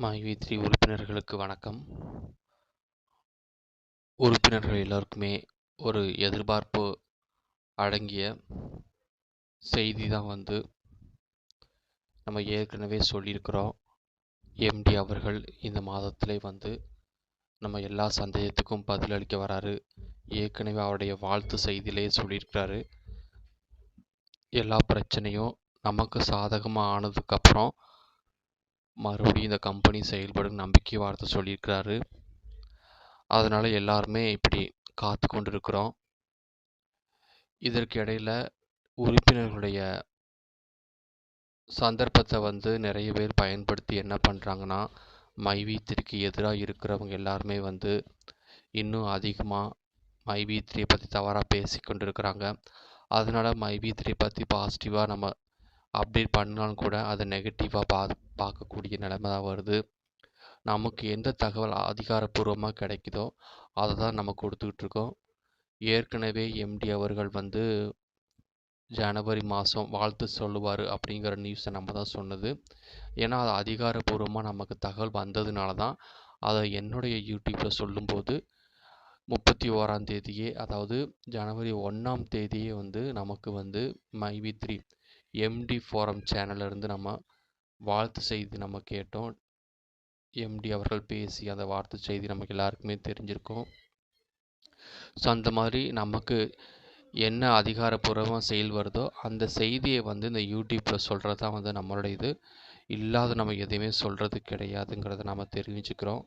மைவி3 உறுப்பினர்களுக்கு வணக்கம். உறுப்பினர்கள் எல்லோருக்குமே ஒரு எதிர்பார்ப்பு அடங்கிய செய்தி தான் நம்ம ஏற்கனவே சொல்லியிருக்கிறோம். எம்டி அவர்கள் இந்த மாதத்திலே நம்ம எல்லா சந்தேகத்துக்கும் பதிலளிக்க வராரு. ஏற்கனவே அவருடைய வாழ்த்து செய்தியிலே சொல்லியிருக்கிறாரு. எல்லா பிரச்சனையும் நமக்கு சாதகமாக ஆனதுக்கப்புறம் மறுபடியும் இந்த கம்பெனி செயல்படும் நம்பிக்கை வார்த்தை சொல்லியிருக்கிறாரு. அதனால் எல்லாருமே இப்படி காத்து கொண்டிருக்கிறோம். இதற்கு இடையில் உறுப்பினர்களுடைய சந்தர்ப்பத்தை நிறைய பேர் பயன்படுத்தி என்ன பண்ணுறாங்கன்னா, மைவி3க்கு எதிராக இருக்கிறவங்க எல்லாருமே இன்னும் அதிகமாக மைவி3 பற்றி தவறாக பேசி கொண்டிருக்கிறாங்க. அதனால் மைவி3 பற்றி பாசிட்டிவாக நம்ம அப்டேட் பண்ணாலும் கூட அதை நெகட்டிவாக பார்க்கக்கூடிய நிலைமை தான் வருது. நமக்கு எந்த தகவல் அதிகாரப்பூர்வமாக கிடைக்குதோ அதை தான் நம்ம கொடுத்துக்கிட்டு இருக்கோம். ஏற்கனவே எம்டி அவர்கள் ஜனவரி மாதம் வாழ்த்து சொல்லுவார் அப்படிங்கிற நியூஸை நம்ம தான் சொன்னது. ஏன்னா அது அதிகாரப்பூர்வமாக நமக்கு தகவல் வந்ததுனால தான் அதை என்னுடைய யூடியூப்பில் சொல்லும்போது 31ஆம் தேதியே, அதாவது ஜனவரி 1ஆம் தேதியே நமக்கு மைவி3 எம்டி ஃபோரம் சேனல்லேருந்து நம்ம வாழ்த்து செய்தி நம்ம கேட்டோம். எம்டி அவர்கள் பேசி அந்த வாழ்த்து செய்தி நமக்கு எல்லாருக்குமே தெரிஞ்சிருக்கும். ஸோ அந்த மாதிரி நமக்கு என்ன அதிகாரப்பூர்வமாக செயல் வருதோ அந்த செய்தியை இந்த யூடியூப்பில் சொல்கிறது தான் நம்மளோட இது. இல்லாத நம்ம எதையுமே சொல்கிறது கிடையாதுங்கிறத நம்ம தெரிவிச்சுக்கிறோம்.